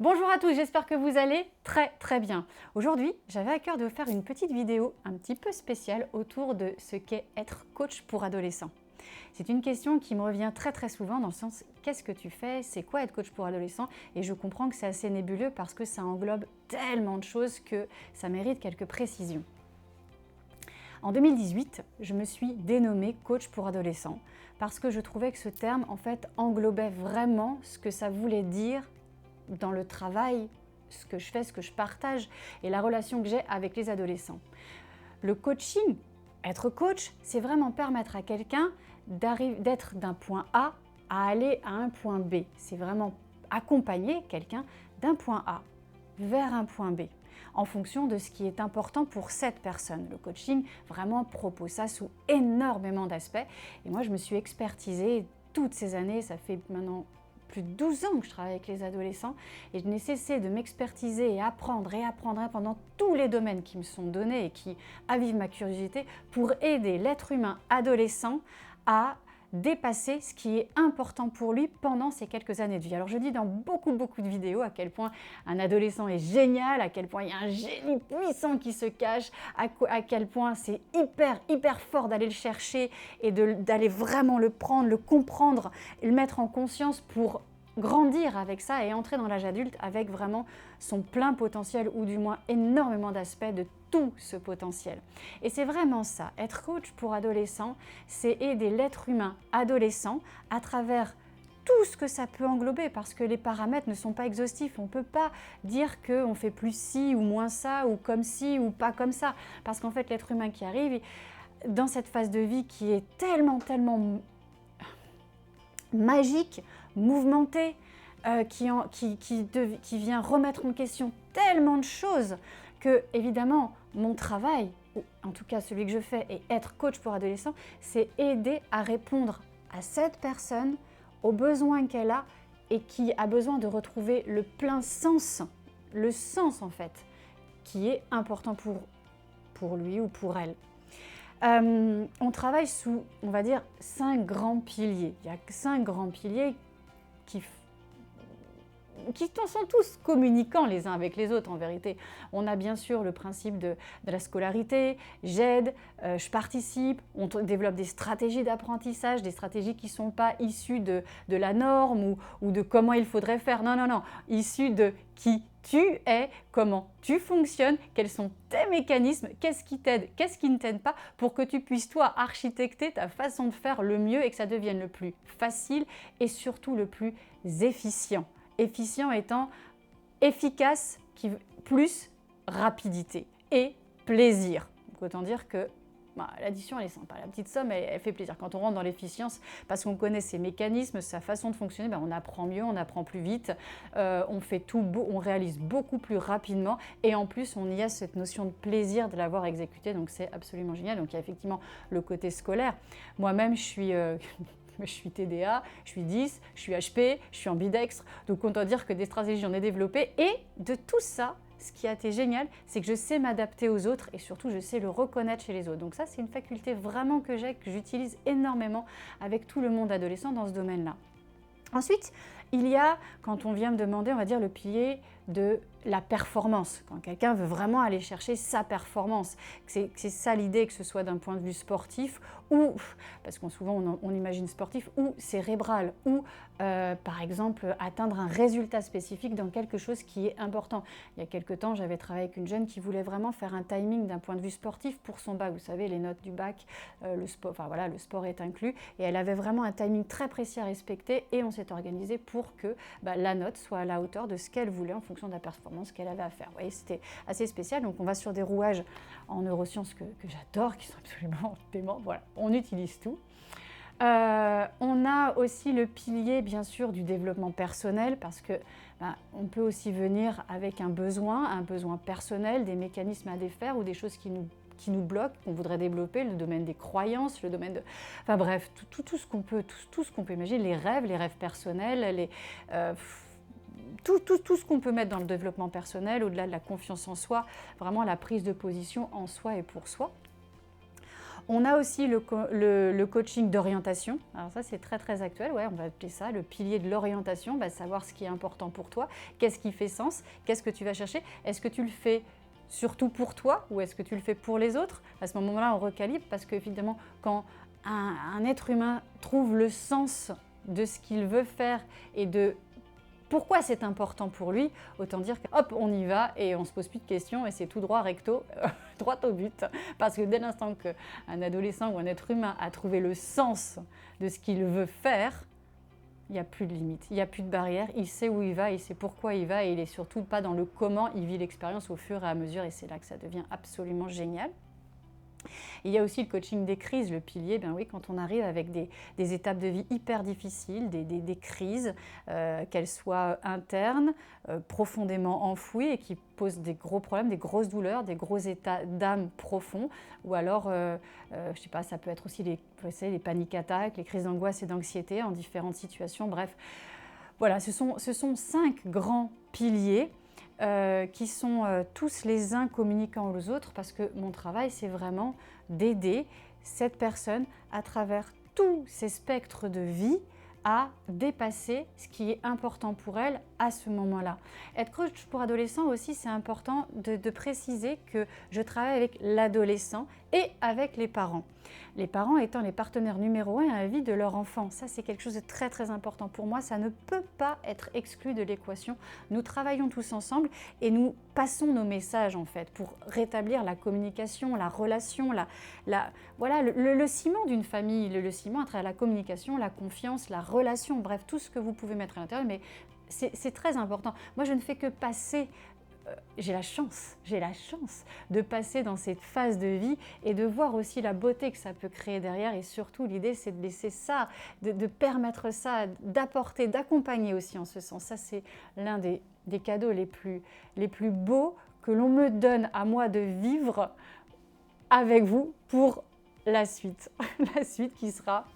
Bonjour à tous, j'espère que vous allez très bien. Aujourd'hui, j'avais à cœur de vous faire une petite vidéo un petit peu spéciale autour de ce qu'est être coach pour adolescents. C'est une question qui me revient très souvent dans le sens qu'est-ce que tu fais, c'est quoi être coach pour adolescents, et je comprends que c'est assez nébuleux parce que ça englobe tellement de choses que ça mérite quelques précisions. En 2018, je me suis dénommée coach pour adolescents parce que je trouvais que ce terme en fait englobait vraiment ce que ça voulait dire dans le travail, ce que je fais, ce que je partage et la relation que j'ai avec les adolescents. Le coaching, être coach, c'est vraiment permettre à quelqu'un d'être d'un point A à aller à un point B. C'est vraiment accompagner quelqu'un d'un point A vers un point B en fonction de ce qui est important pour cette personne. Le coaching vraiment propose ça sous énormément d'aspects et moi je me suis expertisée toutes ces années, ça fait maintenant plus de 12 ans que je travaille avec les adolescents et je n'ai cessé de m'expertiser et apprendre dans tous les domaines qui me sont donnés et qui avivent ma curiosité pour aider l'être humain adolescent à dépasser ce qui est important pour lui pendant ces quelques années de vie. Alors je dis dans beaucoup de vidéos à quel point un adolescent est génial, à quel point il y a un génie puissant qui se cache, à quel point c'est hyper fort d'aller le chercher et d'aller vraiment le prendre, le comprendre, et le mettre en conscience pour grandir avec ça et entrer dans l'âge adulte avec vraiment son plein potentiel ou du moins énormément d'aspects de tout ce potentiel. Et c'est vraiment ça, être coach pour adolescents, c'est aider l'être humain adolescent à travers tout ce que ça peut englober parce que les paramètres ne sont pas exhaustifs. On ne peut pas dire qu'on fait plus ci ou moins ça ou comme ci ou pas comme ça parce qu'en fait l'être humain qui arrive dans cette phase de vie qui est tellement magique, mouvementé, qui vient remettre en question tellement de choses que, évidemment, mon travail, ou en tout cas celui que je fais, et être coach pour adolescents, c'est aider à répondre à cette personne, aux besoins qu'elle a et qui a besoin de retrouver le plein sens, le sens en fait, qui est important pour lui ou pour elle. On travaille sous, on va dire, 5 grands piliers. Il y a 5 grands piliers qui sont tous communicants les uns avec les autres en vérité. On a bien sûr le principe de la scolarité, j'aide, je participe, on développe des stratégies d'apprentissage, des stratégies qui ne sont pas issues de la norme ou de comment il faudrait faire, non, issues de qui tu es, comment tu fonctionnes, quels sont tes mécanismes, qu'est-ce qui t'aide, qu'est-ce qui ne t'aide pas pour que tu puisses toi architecter ta façon de faire le mieux et que ça devienne le plus facile et surtout le plus efficient. Efficient étant efficace plus rapidité et plaisir. Donc autant dire que l'addition elle est sympa, la petite somme elle fait plaisir. Quand on rentre dans l'efficience, parce qu'on connaît ses mécanismes, sa façon de fonctionner, on apprend mieux, on apprend plus vite, on fait tout, on réalise beaucoup plus rapidement et en plus on y a cette notion de plaisir de l'avoir exécuté, donc c'est absolument génial. Donc il y a effectivement le côté scolaire. Moi-même je suis TDA, je suis 10, je suis HP, je suis ambidextre, donc on doit dire que des stratégies j'en ai développées et de tout ça, ce qui a été génial, c'est que je sais m'adapter aux autres et surtout je sais le reconnaître chez les autres. Donc ça c'est une faculté vraiment que j'ai, que j'utilise énormément avec tout le monde adolescent dans ce domaine-là. Ensuite, il y a, quand on vient me demander, on va dire le pilier de la performance, quand quelqu'un veut vraiment aller chercher sa performance. C'est ça l'idée, que ce soit d'un point de vue sportif ou, parce qu'on souvent on imagine sportif, ou cérébral, ou par exemple atteindre un résultat spécifique dans quelque chose qui est important. Il y a quelque temps, j'avais travaillé avec une jeune qui voulait vraiment faire un timing d'un point de vue sportif pour son bac. Vous savez, les notes du bac, le sport est inclus, et elle avait vraiment un timing très précis à respecter et on s'est organisé pour que la note soit à la hauteur de ce qu'elle voulait en fonction de la performance qu'elle avait à faire. Vous voyez, c'était assez spécial. Donc on va sur des rouages en neurosciences que j'adore, qui sont absolument déments. Voilà, on utilise tout. On a aussi le pilier, bien sûr, du développement personnel, parce que on peut aussi venir avec un besoin personnel, des mécanismes à défaire ou des choses qui nous bloquent, qu'on voudrait développer, le domaine des croyances, le domaine de... Enfin bref, tout ce qu'on peut imaginer, les rêves personnels, tout ce qu'on peut mettre dans le développement personnel, au-delà de la confiance en soi, vraiment la prise de position en soi et pour soi. On a aussi le coaching d'orientation. Alors ça, c'est très très actuel, ouais, on va appeler ça le pilier de l'orientation, savoir ce qui est important pour toi, qu'est-ce qui fait sens, qu'est-ce que tu vas chercher, est-ce que tu le fais surtout pour toi ou est-ce que tu le fais pour les autres? À ce moment-là, on recalibre parce qu'évidemment, quand un être humain trouve le sens de ce qu'il veut faire et de pourquoi c'est important pour lui, autant dire que hop, on y va et on se pose plus de questions et c'est tout droit, recto, droit au but. Parce que dès l'instant qu'un adolescent ou un être humain a trouvé le sens de ce qu'il veut faire, il n'y a plus de limite, il n'y a plus de barrière, il sait où il va, il sait pourquoi il va et il n'est surtout pas dans le comment, il vit l'expérience au fur et à mesure et c'est là que ça devient absolument génial. Il y a aussi le coaching des crises, le pilier, ben oui, quand on arrive avec des étapes de vie hyper difficiles, des crises, qu'elles soient internes, profondément enfouies et qui posent des gros problèmes, des grosses douleurs, des gros états d'âme profonds, ou alors, je sais pas, ça peut être aussi les paniques attaques, les crises d'angoisse et d'anxiété en différentes situations, bref. Voilà, ce sont 5 grands piliers qui sont tous les uns communiquants aux autres parce que mon travail, c'est vraiment d'aider cette personne à travers tous ces spectres de vie à dépasser ce qui est important pour elle à ce moment-là. Être coach pour adolescents aussi, c'est important de préciser que je travaille avec l'adolescent et avec les parents. Les parents étant les partenaires numéro 1 à la vie de leur enfant. Ça, c'est quelque chose de très très important pour moi. Ça ne peut pas être exclu de l'équation. Nous travaillons tous ensemble et nous passons nos messages en fait pour rétablir la communication, la relation, voilà, le ciment d'une famille, le ciment à travers la communication, la confiance, la relation, bref, tout ce que vous pouvez mettre à l'intérieur. Mais c'est très important. Moi, je ne fais que passer j'ai la chance de passer dans cette phase de vie et de voir aussi la beauté que ça peut créer derrière. Et surtout, l'idée, c'est de laisser ça, de permettre ça, d'apporter, d'accompagner aussi en ce sens. Ça, c'est l'un des cadeaux les plus beaux que l'on me donne à moi de vivre avec vous pour la suite. La suite qui sera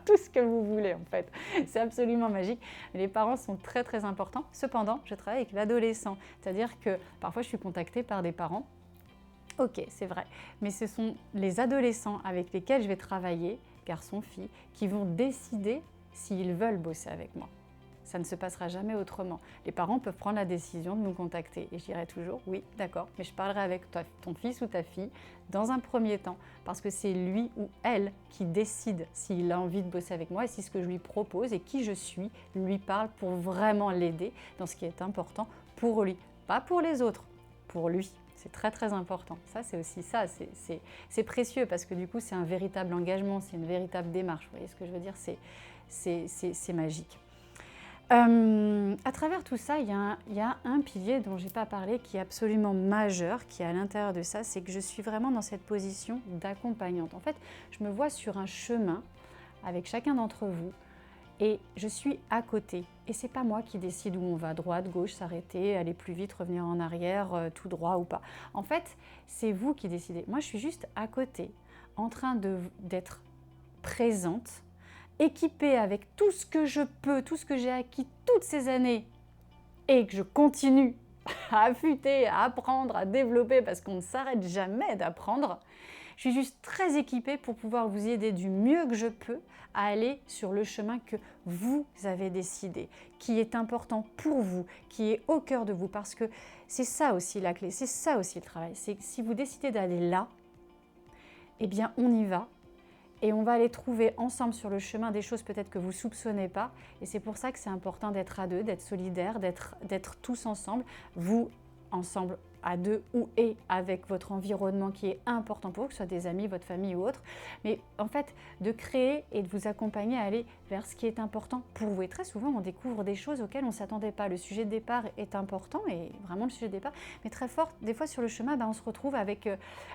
tout ce que vous voulez en fait. C'est absolument magique. Les parents sont très très importants. Cependant, je travaille avec l'adolescent. C'est-à-dire que parfois je suis contactée par des parents. Ok, c'est vrai. Mais ce sont les adolescents avec lesquels je vais travailler, garçons, filles, qui vont décider s'ils veulent bosser avec moi. Ça ne se passera jamais autrement. Les parents peuvent prendre la décision de nous contacter. Et je dirai toujours, oui, d'accord, mais je parlerai avec ton fils ou ta fille dans un premier temps, parce que c'est lui ou elle qui décide s'il a envie de bosser avec moi et si ce que je lui propose et qui je suis lui parle pour vraiment l'aider dans ce qui est important pour lui. Pas pour les autres, pour lui. C'est très très important. Ça, c'est aussi ça, c'est précieux parce que du coup, c'est un véritable engagement, c'est une véritable démarche. Vous voyez ce que je veux dire? C'est magique. À travers tout ça, il y a un pilier dont je n'ai pas parlé qui est absolument majeur, qui est à l'intérieur de ça, c'est que je suis vraiment dans cette position d'accompagnante. En fait, je me vois sur un chemin avec chacun d'entre vous et je suis à côté. Et ce n'est pas moi qui décide où on va, droite, gauche, s'arrêter, aller plus vite, revenir en arrière, tout droit ou pas. En fait, c'est vous qui décidez. Moi, je suis juste à côté, en train d'être présente, équipée avec tout ce que je peux, tout ce que j'ai acquis toutes ces années et que je continue à affûter, à apprendre, à développer parce qu'on ne s'arrête jamais d'apprendre. Je suis juste très équipée pour pouvoir vous aider du mieux que je peux à aller sur le chemin que vous avez décidé, qui est important pour vous, qui est au cœur de vous parce que c'est ça aussi la clé, c'est ça aussi le travail. C'est que si vous décidez d'aller là, eh bien on y va. Et on va aller trouver ensemble sur le chemin des choses peut-être que vous ne soupçonnez pas. Et c'est pour ça que c'est important d'être à deux, d'être solidaires, d'être tous ensemble. Vous, ensemble, à deux ou et avec votre environnement qui est important pour vous, que ce soit des amis, votre famille ou autre. Mais en fait, de créer et de vous accompagner à aller vers ce qui est important pour vous. Et très souvent, on découvre des choses auxquelles on ne s'attendait pas. Le sujet de départ est important et vraiment le sujet de départ. Mais très fort, des fois sur le chemin, on se retrouve avec,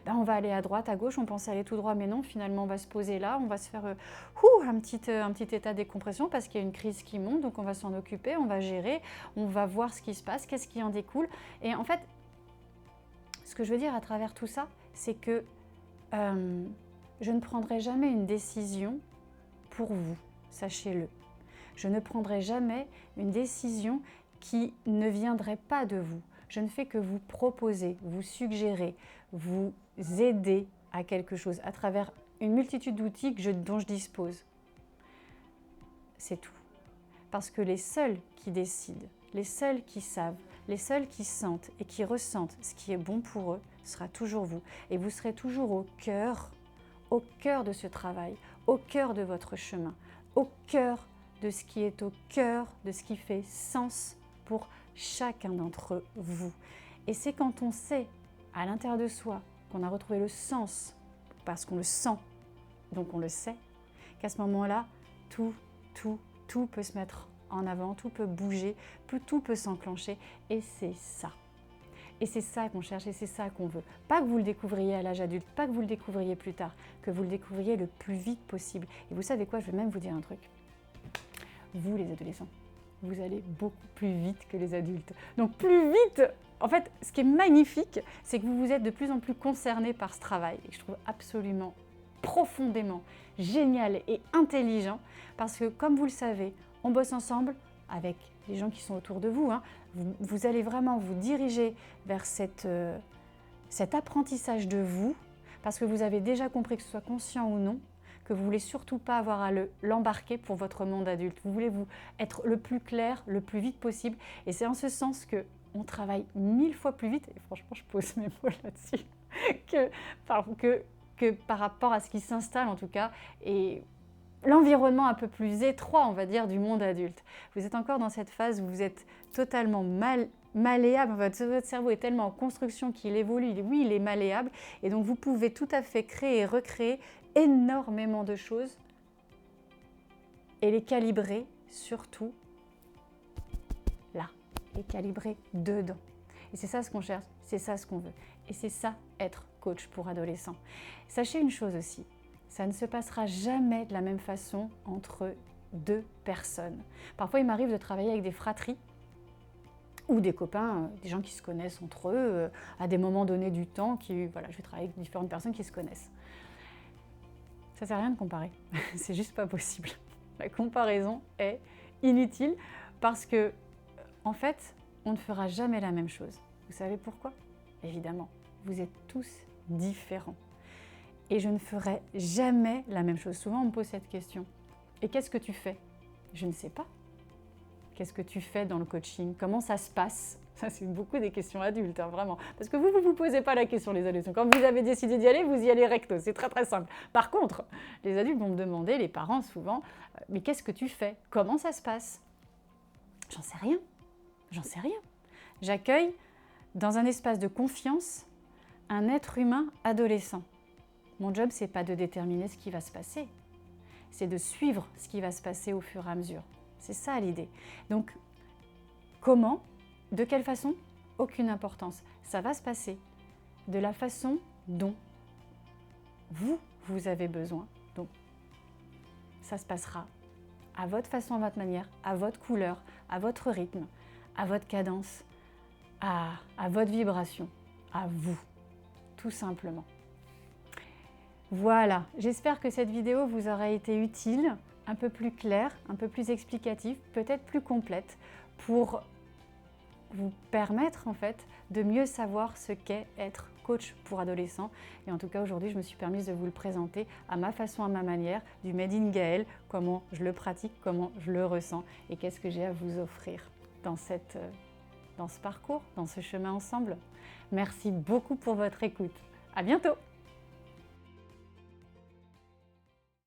on va aller à droite, à gauche, on pense aller tout droit, mais non, finalement, on va se poser là, on va se faire un petit état de décompression parce qu'il y a une crise qui monte, donc on va s'en occuper, on va gérer, on va voir ce qui se passe, qu'est-ce qui en découle. Et en fait, ce que je veux dire à travers tout ça, c'est que je ne prendrai jamais une décision pour vous, sachez-le. Je ne prendrai jamais une décision qui ne viendrait pas de vous. Je ne fais que vous proposer, vous suggérer, vous aider à quelque chose à travers une multitude d'outils dont je dispose. C'est tout. Parce que les seuls qui décident, les seuls qui savent, les seuls qui sentent et qui ressentent ce qui est bon pour eux, sera toujours vous. Et vous serez toujours au cœur de ce travail, au cœur de votre chemin, au cœur de ce qui est au cœur de ce qui fait sens pour chacun d'entre vous. Et c'est quand on sait à l'intérieur de soi qu'on a retrouvé le sens, parce qu'on le sent, donc on le sait, qu'à ce moment-là, tout peut se mettre en avant, tout peut bouger, tout peut s'enclencher. Et c'est ça. Et c'est ça qu'on cherche et c'est ça qu'on veut. Pas que vous le découvriez à l'âge adulte, pas que vous le découvriez plus tard, que vous le découvriez le plus vite possible. Et vous savez quoi, je vais même vous dire un truc. Vous, les adolescents, vous allez beaucoup plus vite que les adultes. Donc plus vite. En fait, ce qui est magnifique, c'est que vous êtes de plus en plus concernés par ce travail. Et je trouve absolument, profondément génial et intelligent. Parce que, comme vous le savez, on bosse ensemble avec les gens qui sont autour de vous. Vous allez vraiment vous diriger vers cet apprentissage de vous, parce que vous avez déjà compris, que ce soit conscient ou non, que vous ne voulez surtout pas avoir à l'embarquer pour votre monde adulte. Vous voulez être le plus clair, le plus vite possible. Et c'est en ce sens qu'on travaille 1000 fois plus vite, et franchement, je pose mes mots là-dessus, que par rapport à ce qui s'installe en tout cas, et l'environnement un peu plus étroit, on va dire, du monde adulte. Vous êtes encore dans cette phase où vous êtes totalement malléable. Votre cerveau est tellement en construction qu'il évolue. Oui, il est malléable. Et donc, vous pouvez tout à fait créer et recréer énormément de choses et les calibrer surtout là, les calibrer dedans. Et c'est ça ce qu'on cherche, c'est ça ce qu'on veut. Et c'est ça être coach pour adolescents. Sachez une chose aussi, ça ne se passera jamais de la même façon entre deux personnes. Parfois, il m'arrive de travailler avec des fratries ou des copains, des gens qui se connaissent entre eux, à des moments donnés du temps, je vais travailler avec différentes personnes qui se connaissent. Ça ne sert à rien de comparer, c'est juste pas possible. La comparaison est inutile parce que, en fait, on ne fera jamais la même chose. Vous savez pourquoi? Évidemment, vous êtes tous différents. Et je ne ferai jamais la même chose. Souvent, on me pose cette question. Et qu'est-ce que tu fais? Je ne sais pas. Qu'est-ce que tu fais dans le coaching? Comment ça se passe? Ça, c'est beaucoup des questions adultes, vraiment. Parce que vous ne vous posez pas la question, les adultes. Quand vous avez décidé d'y aller, vous y allez recto. C'est très, très simple. Par contre, les adultes vont me demander, les parents souvent, mais qu'est-ce que tu fais? Comment ça se passe? J'en sais rien. J'en sais rien. J'accueille dans un espace de confiance un être humain adolescent. Mon job, ce n'est pas de déterminer ce qui va se passer, c'est de suivre ce qui va se passer au fur et à mesure. C'est ça l'idée. Donc, comment? De quelle façon? Aucune importance. Ça va se passer de la façon dont vous avez besoin. Donc, ça se passera à votre façon, à votre manière, à votre couleur, à votre rythme, à votre cadence, à votre vibration, à vous, tout simplement. Voilà, j'espère que cette vidéo vous aura été utile, un peu plus claire, un peu plus explicative, peut-être plus complète, pour vous permettre en fait de mieux savoir ce qu'est être coach pour adolescents. Et en tout cas, aujourd'hui, je me suis permise de vous le présenter à ma façon, à ma manière, du Made in Gaëlle, comment je le pratique, comment je le ressens et qu'est-ce que j'ai à vous offrir dans ce parcours, dans ce chemin ensemble. Merci beaucoup pour votre écoute. À bientôt!